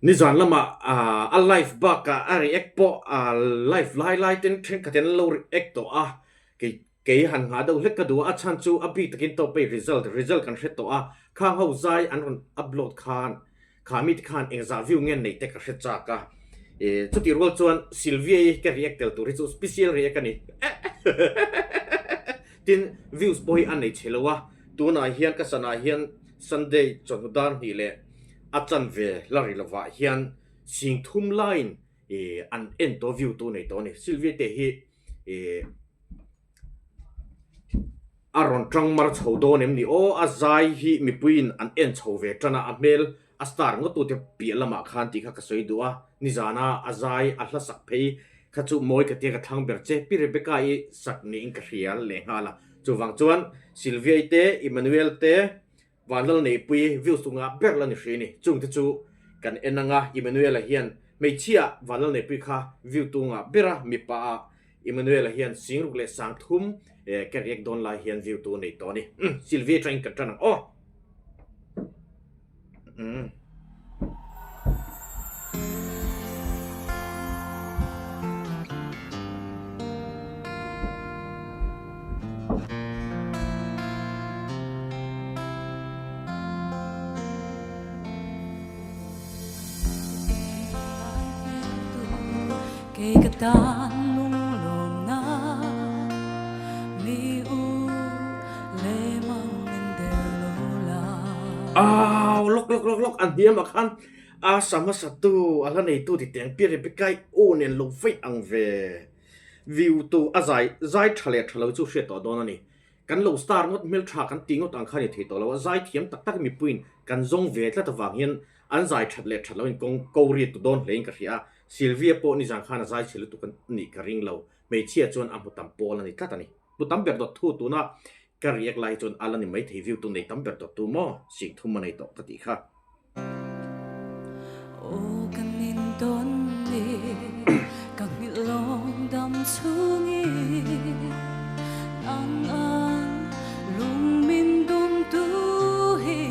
nizan lama a life back a react po a life lai ten thren katen lo react to a ke han nga do lek ka du a chan chu a bi takin to pe result kan hret to a khang ho zai an on upload khan khamit khan engza view ngen nei te ka hret cha ka chu ti rol chuan Sylvia ka react tel tu ri chu special react ani tin views boy an nei chelowa tu na hian ka sana hian Sunday chon dan hi le achan ve lari lawa hian sing thum line an interview tu nei to ni Sylvia te hi aron trang mar chho do nem ni o azai hi mi puin an en chho ve tana amel a star ngo tu te pi lama khan ti kha ka soi duwa ni zana azai a hla sak phei kha chu moi ka te ka thang ber che pi rebecca i sak ni in ka rial le hala chu wang chuan Sylvia te Emmanuel te vanal nei pui view sunga ber la ni hrini chung te chu kan enanga Emmanuel hian mei chia vanal nei pui kha view tunga bera mi pa Emmanuel hian singruk le sang thum ka riak don la hian view tu nei to ni Sylvia train ka tana o cây cát tan lung lom na mi u le mang nên đều la lok an diam akhan a sama satu ala nei tu ti teng pi rebekai o nen lo fei ang ve view tu azai thale thalo chu hre to don ani kan lo star ngot mel tha kan tingot ang khani thei to lo zai thiam tak mi puin kan zong ve tla ta wang hian an zai thatle thalo in kong ko ri tu don lein ka ria Sylvia po ni jang khana zai chelu tu kan ni ka ring lo mei chia chon am tam pol ani tlat ani tu tam ber dot thu tu na ka riak lai chon ala ni mai thei view tu nei tam ber dot tu mo sing thum manai to ka ti kha o kan nin don ni kan ni long dam chungi ang lung min dum tu hi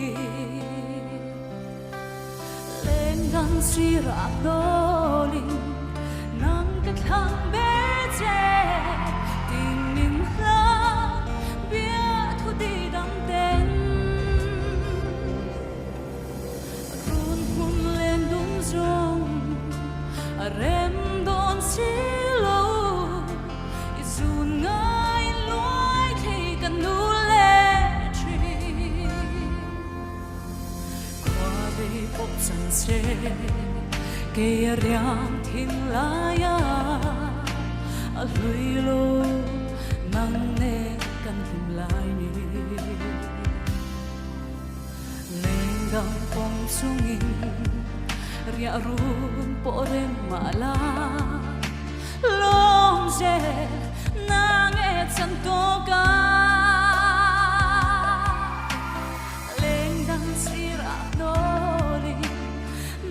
lên gan si ra do nang ka thang be che tình min la bia thu di dam ten run hun lên dum zong rem don si lo izun ngai loi thei kan nu le tri kwa be pop san se ke riang thin la ya a hlui lo nang ne kan him lai ni leng dang pom sungin ria run po rem ma la long je nang e chan to ka leng dang sira no li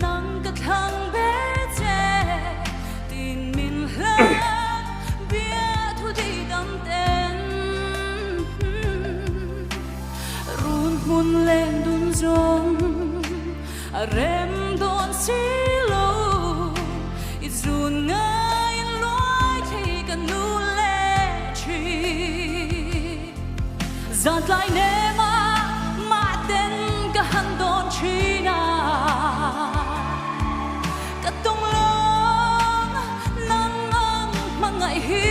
nang ka thang be che tin min la bia thu di dam ten run mun lên dun zong rem don si lo izun ngai loi thei kan nu le chi zat lai ne ma ten ka han don chi na ka tong long nang ang mangai hi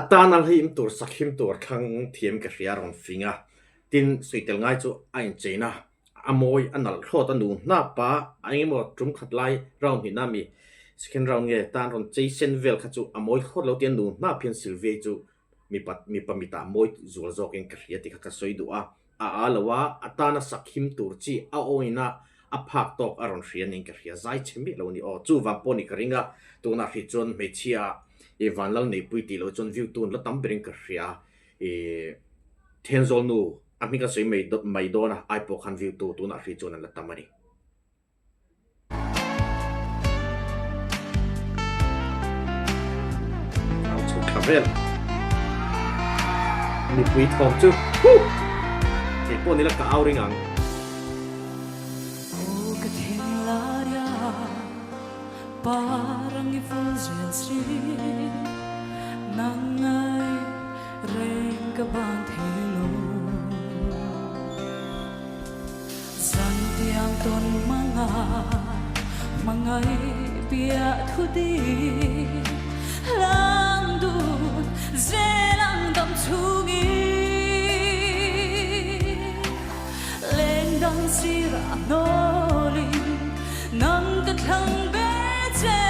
atan al him tur sakhim tur khang thiam ka ria ron finga tin suitel ngai chu ain cheina amoi anal thlot anu na pa aimo trum khat lai round hi nami second round nge tan ron chei sen vel kha chu amoi khot lo tian nu na phian Sylvia chu mi pamita moi zul zok en ka ria ti kha soi du a lawa atana sakhim tur chi a oina a phak tok aron rian in ka ria zai chemi lo ni o chu wa poni ka ringa tu na hi chon me chia van lal nei pui ti lo chon view tun la tam bering ka ria tenzol nu amika soi mai do na ai po khan view tu na ri chon la tamani au chu khavel ni pui thong chu po nila ka auring ang O katinglarya parang ifulgensi nangay reng kabantelo santiang ton mga biat hudi lang dun zelang dam tungi lên đón sira nolin nang kathang bete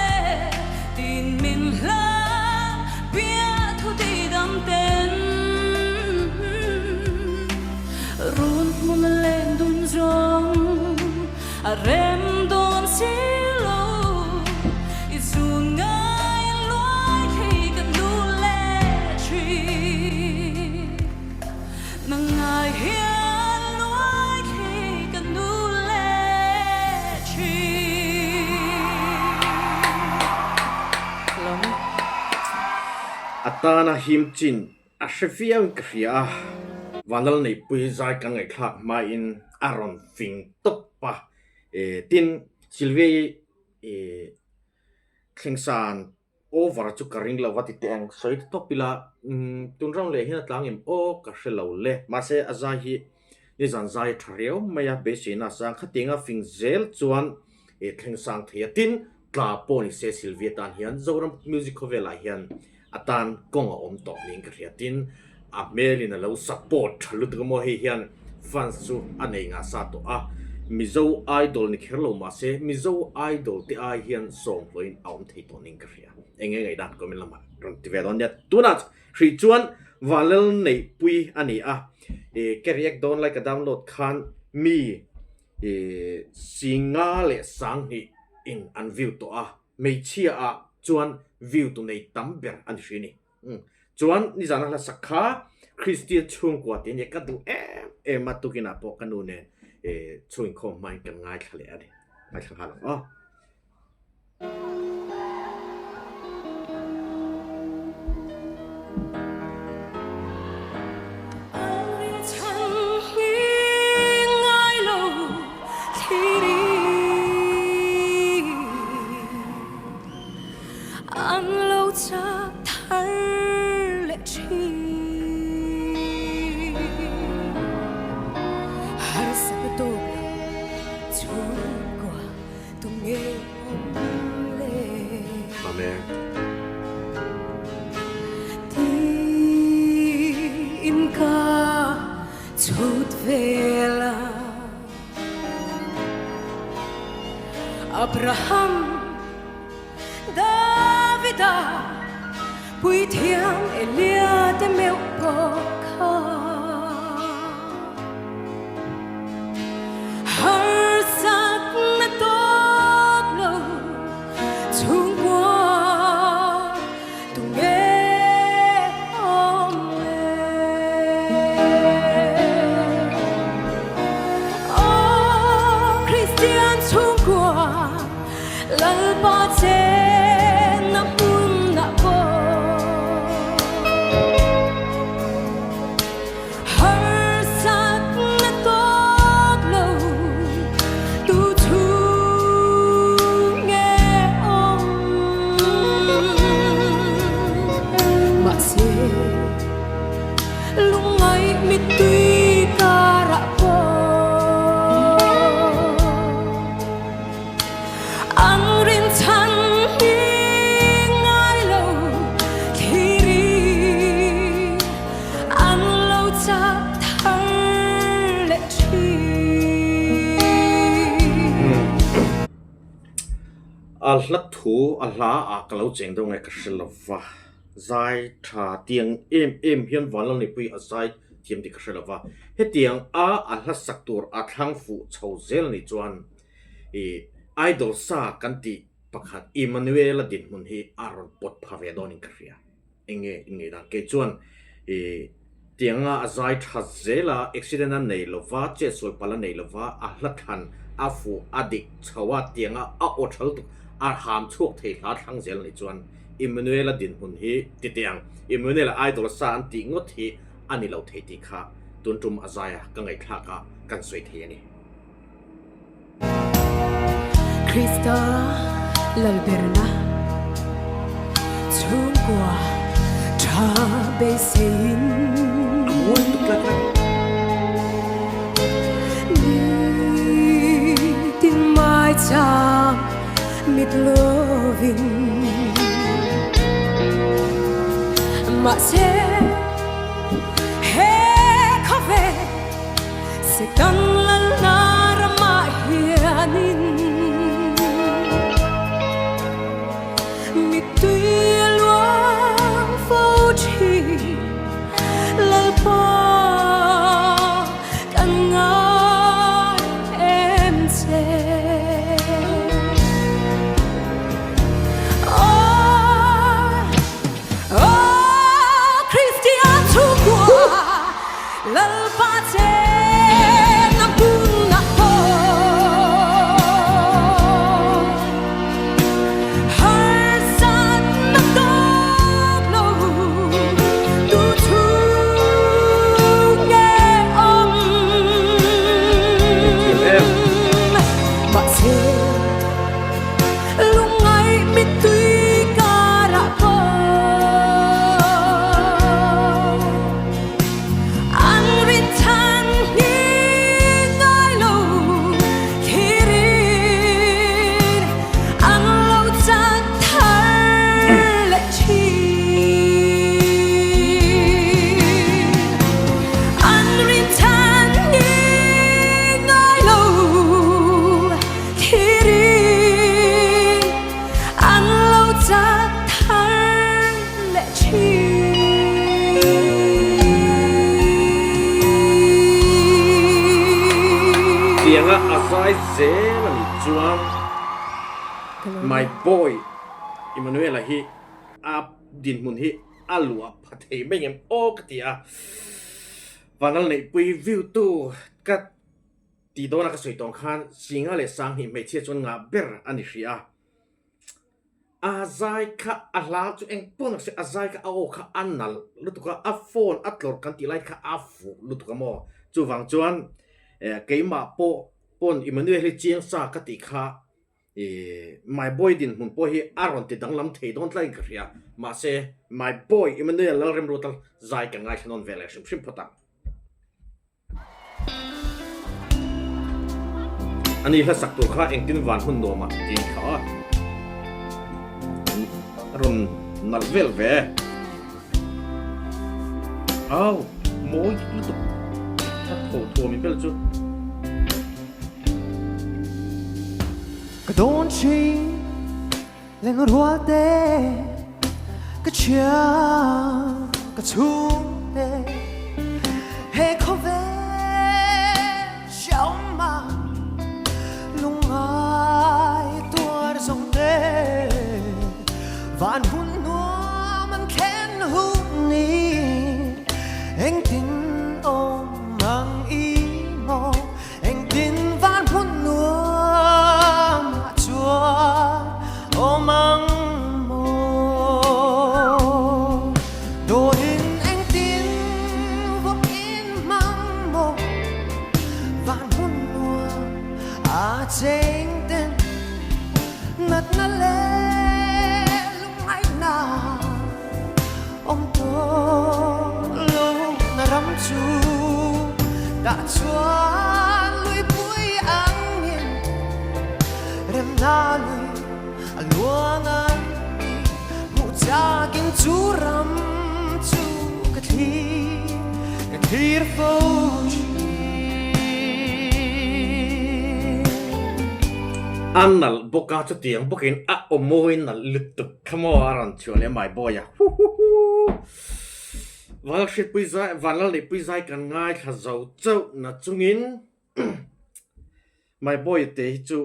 tin min lang biat hudi dam ten run mun lên dun zong rem don silo izungai loi khi kan nu le tri nangai hian loi khi kan nu le tri lom atana him chin a shefiam kria vanal nei pui zai ka ngai khlak ma in aron fing top pa tin silve khengsan over chu karing lawati teng soit topila tunrang le hin tlang im o ka shelo le ma se azai hi ni zan zai threu maya be sina sang khatinga fing zel chuan khengsan thia tin tla po ni se silve tan hian zoram music kovela hian atan konga om to ning ka tin a melina lo support lutgamo hi hian fans chu anei nga sa to a mizo idol ni kherlo ma se mizo idol ti a hian song loin aum thei to ning ka ria enge ngai dan ko min lama ron ti vedon ya tunat hri chuan valel nei pui ani a keriak don like a download khan mi singa le sang ni in an view to a mei chia a chuan view to nei tamber an hrini chuan ni jana la sakha christian chung kwa tin ye ka du matukina po kanu ne chung khom mai kan ngai khale ade mai khang halong amen tin ka chút vela Abraham Davida Bùi thiang Elia te mèo bò kha har sắc na tốt lâu chung qua tu nghe om oh Christian chung qua lal ba che na mun na bo har sắc na tốt lâu tu chung nghe om mà se lung ngai mi tui ka ra bo ang rin chan hi ngai lo khi ri ang lo cha thar le chi al hlat thu al hla a kalo cheng do ngai ka shilova zai tha tiang em hian vanal ni pui a zai thiam ti ka shilova he tiang a al hla saktur a thang fu chho zel ni chuan idol sa kanti pakhat Emmanuel din mun hi aron pot phave don in kria enge dan ke chuan tianga azai tha zela accident an nei lova che sol pala nei lova a hlathan afu adik chawa tianga a othal tu a ham chuak thei hla thang zel ni chuan Emmanuel din mun hi ti tiang Emmanuel idol sa an ti ngot hi ani lo thei ti kha tuần trùm azaya các ngày khác cả cần suy thế này Krista lalberna chung qua cha be sein muốn tục lại ni tin mai cha mit loving mà sẽ he khove sẽ tăng lần na rama hianin mi tuy luang phô chi lal pa kan ngai em sẽ tiếng azai dễ là ni chuang my boy Emmanuel là hi a din mun hi alua phathei mai ngem o ka tia vanal nei pui view tu ka ti do na ka soi tong khan singa le sang hi mai che chon nga ber ani ria azai kha ala chu eng pon se azai ka o kha annal lutuka a phone atlor kan ti lai kha a fu lutuka mo chu wang chuan keima po pon Emmanuel hi chiang sa ka ti kha my boy din mun po hi aron ti dang lam thei don tlai ka ria ma se my boy Emmanuel la rem rotal zai ka ngai non vele shim shim pota ani la sak tu kha eng tin van hun no ma ti kha ron nal vel ve au moi lu tu ta tho mi bel chu cái đón chi lên ngồi hoa tê cái chia cái chung tê hay khó về trong mà lung ai tua dòng tê vạn hun nua man khen hun ni anh tin ôm mang ý mò anh tin vạn hun nua ô măng mồ đồ hình anh tin vô in măng mồ vạn hôn mùa à trên tên nát nát lệ lúc ai nào ông tôi lúc na rắm chu đã choan lui bụi ăn nhìn rem na lui Tluanga Tochhawng chu ram chu ka thir fo annal boka chu tiang bokin a omoin nal lutuk khamo aran chole my boy ya wal shit pui zai vanal ni pui zai kan ngai kha zo chau na chungin my boy te chu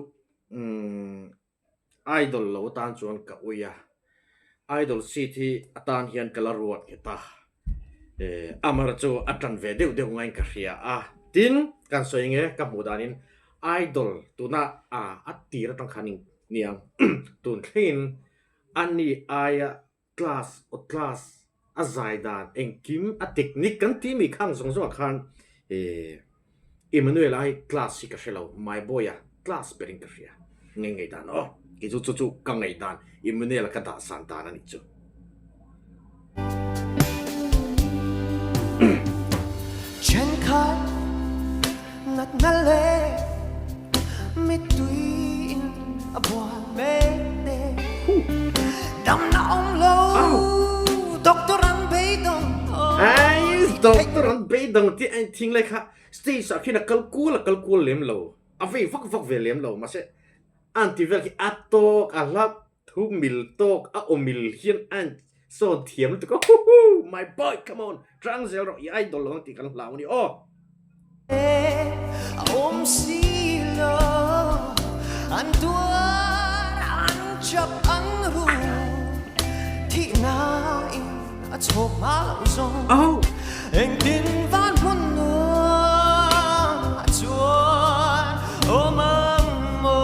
idol lo tan chuan ka uya idol city atan hian kala ruat heta amar chu atan ve deu ngai ka ria a tin kan soinge ka mudanin idol tuna a atira tang khaning niang tun thin ani aya class azaidan engkim a technique kan ti mi khang song song khan Emmanuel ai class si ka shelo my boy a class pering ka ria ngai dan o ki chu ka ngai dan Emmanuel ka da san ta na ni chu Chen khai nát nát lệ mi tùy in a bùa mê đê đam na ông lâu doctor anh bê đông ai doctor an be dang ti anh thing like ha stay sa khina calcul lem lo a ve vak ve lem lo ma se anti vel ki atok a lap thu mil tok a omil hian an so thiam to ko my boy come on trang zel ro I idol lo ti kan lau ni o ôm xì lơ anh tuan anh chập anh ru thị na in a chok ma lo zong oh anh tin van muôn nua chuan ôm ang mo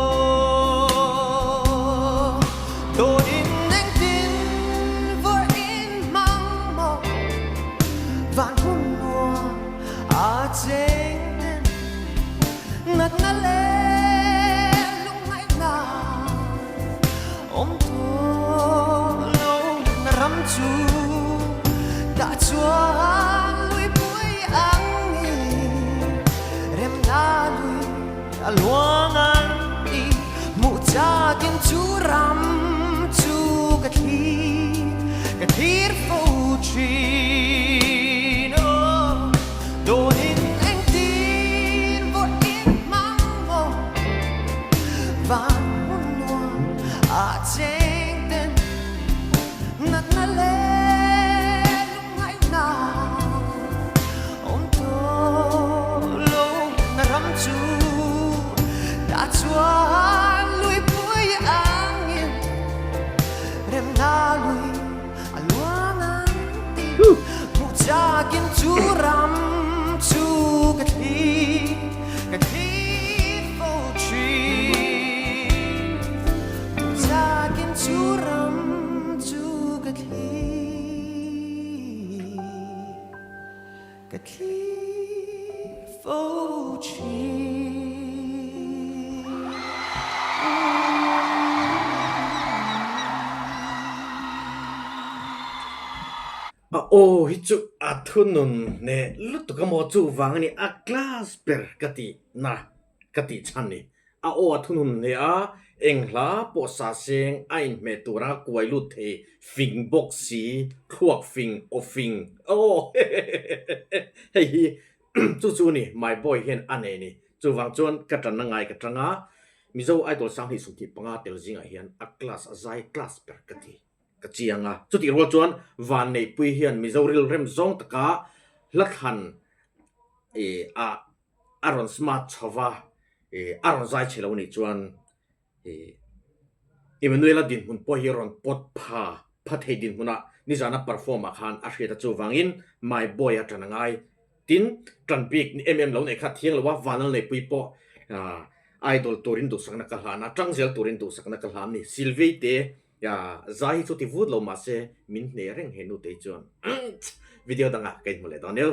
đồ in anh tin vừa in mang mo van muôn nua a chênh nát nát lệ lúc ngày nào ôm thua lâu na rắm chu đã chuan lui bụi ăn rem na lui a luang ăn đi mụ cha kiên chú ram chu cái thir phô chi no đồ in anh tin vô in mang vô và muốn nua à trên tên nát nát lên lúc ngày nào ôm tô lâu na rắm chu đã chuan lui bụi angin rem na lui a luang ang ti mu cha kiên chú ram chu cái thi phô chi mu cha kiên chú ram chu cái thi phô chi oh hi chu a thunun ne lut ka mo chu wang ni a class per kati chan ni a o a thunun ne a engla po sa seng ain me tura kwai lu the fing box si khuak fing offing oh hey chu ni my boy hen ane ni chu wang chon ka tan na ngai ka tanga mizo idol sang hi sum thi panga tel jinga hian a class a zai class per kati ka chianga chu ti ro chuan van nei pui hian mizoril rem zong taka lakhan a aron smart chawa aron zai chelo ni chuan Emmanuel din hun po hiron pot pha thei din huna ni jana perform a khan a hriata chu wangin my boy a tanangai tin tranpik ni lo nei kha thiang lo wa vanal nei pui po idol turin du sakna ka hlana tangzel turin du sakna ka hlam ni silvei te ya zai chu ti vut lo ma se min ne reng henu te chuan video danga kai mole donel